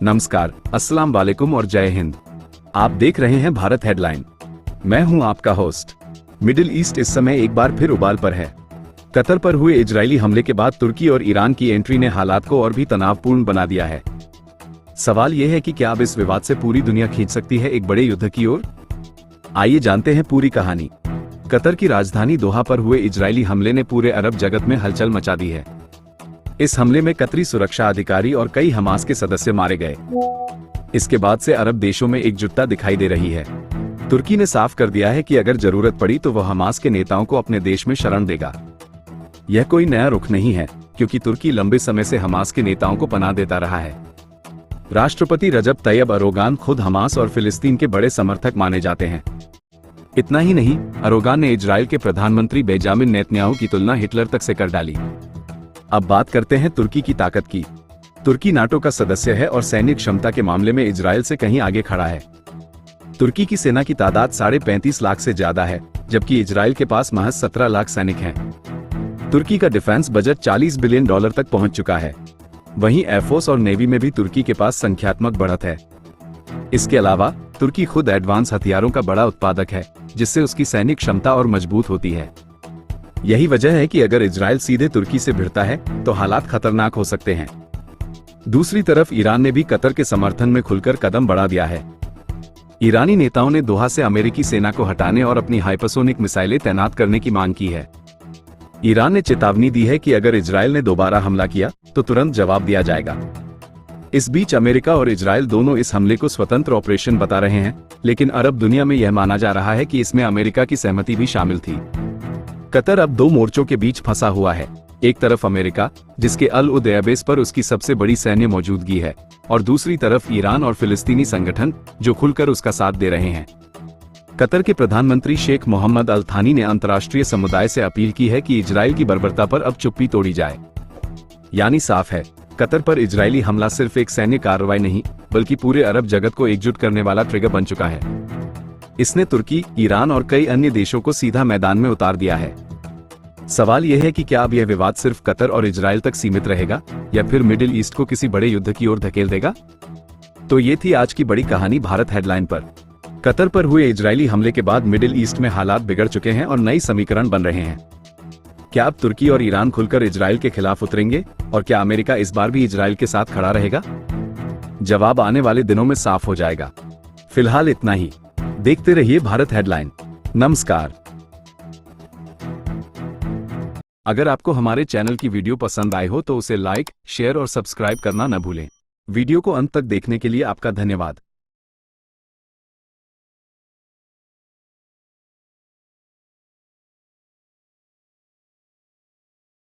नमस्कार, अस्सलाम वालेकुम और जय हिंद। आप देख रहे हैं भारत हेडलाइन। मैं हूं आपका होस्ट। मिडिल ईस्ट इस समय एक बार फिर उबाल पर है। कतर पर हुए इजरायली हमले के बाद तुर्की और ईरान की एंट्री ने हालात को और भी तनावपूर्ण बना दिया है। सवाल यह है कि क्या अब इस विवाद से पूरी दुनिया खींच सकती है एक बड़े युद्ध की ओर? आइए जानते हैं पूरी कहानी। कतर की राजधानी दोहा पर हुए इजरायली हमले ने पूरे अरब जगत में हलचल मचा दी है। इस हमले में कतरी सुरक्षा अधिकारी और कई हमास के सदस्य मारे गए। इसके बाद से अरब देशों में एकजुटता दिखाई दे रही है। तुर्की ने साफ कर दिया है कि अगर जरूरत पड़ी तो वह हमास के नेताओं को अपने देश में शरण देगा। यह कोई नया रुख नहीं है, क्योंकि तुर्की लंबे समय से हमास के नेताओं को पनाह देता रहा है। राष्ट्रपति रजब तैयब एर्दोगान खुद हमास और फिलिस्तीन के बड़े समर्थक माने जाते हैं। इतना ही नहीं, एर्दोगान ने इजराइल के प्रधानमंत्री बेंजामिन नेतन्याहू की तुलना हिटलर तक से कर डाली। अब बात करते हैं तुर्की की ताकत की। तुर्की नाटो का सदस्य है और सैनिक क्षमता के मामले में इजराइल से कहीं आगे खड़ा है। तुर्की की सेना की तादाद 35.5 लाख से ज्यादा है, जबकि इजराइल के पास महज 17 लाख सैनिक हैं। तुर्की का डिफेंस बजट $40 बिलियन तक पहुंच चुका है। वहीं एयरफोर्स और नेवी में भी तुर्की के पास संख्यात्मक बढ़त है। इसके अलावा तुर्की खुद एडवांस हथियारों का बड़ा उत्पादक है, जिससे उसकी सैनिक क्षमता और मजबूत होती है। यही वजह है कि अगर इजराइल सीधे तुर्की से भिड़ता है तो हालात खतरनाक हो सकते हैं। दूसरी तरफ ईरान ने भी कतर के समर्थन में खुलकर कदम बढ़ा दिया है। ईरानी नेताओं ने दोहा से अमेरिकी सेना को हटाने और अपनी हाइपरसोनिक मिसाइलें तैनात करने की मांग की है। ईरान ने चेतावनी दी है कि अगर इजराइल ने दोबारा हमला किया तो तुरंत जवाब दिया जाएगा। इस बीच अमेरिका और इजराइल दोनों इस हमले को स्वतंत्र ऑपरेशन बता रहे हैं, लेकिन अरब दुनिया में यह माना जा रहा है कि इसमें अमेरिका की सहमति भी शामिल थी। कतर अब दो मोर्चों के बीच फंसा हुआ है। एक तरफ अमेरिका, जिसके अल उद एयरबेस पर उसकी सबसे बड़ी सैन्य मौजूदगी है, और दूसरी तरफ ईरान और फिलिस्तीनी संगठन जो खुलकर उसका साथ दे रहे हैं। कतर के प्रधानमंत्री शेख मोहम्मद अल थानी ने अंतर्राष्ट्रीय समुदाय से अपील की है कि इजराइल की बर्बरता पर अब चुप्पी तोड़ी जाए। यानी साफ है, कतर पर इजरायली हमला सिर्फ एक सैन्य कार्रवाई नहीं, बल्कि पूरे अरब जगत को एकजुट करने वाला ट्रिगर बन चुका है। इसने तुर्की, ईरान और कई अन्य देशों को सीधा मैदान में उतार दिया है। सवाल यह है कि क्या अब यह विवाद सिर्फ कतर और इजराइल तक सीमित रहेगा या फिर मिडिल ईस्ट को किसी बड़े युद्ध की ओर धकेल देगा? तो ये थी आज की बड़ी कहानी भारत हेडलाइन पर। कतर पर हुए इजरायली हमले के बाद मिडिल ईस्ट में हालात बिगड़ चुके हैं और नई समीकरण बन रहे हैं। क्या अब तुर्की और ईरान खुलकर इजराइल के खिलाफ उतरेंगे, और क्या अमेरिका इस बार भी इजराइल के साथ खड़ा रहेगा? जवाब आने वाले दिनों में साफ हो जाएगा। फिलहाल इतना ही। देखते रहिए भारत हेडलाइन। नमस्कार। अगर आपको हमारे चैनल की वीडियो पसंद आई हो तो उसे लाइक, शेयर और सब्सक्राइब करना न भूलें। वीडियो को अंत तक देखने के लिए आपका धन्यवाद।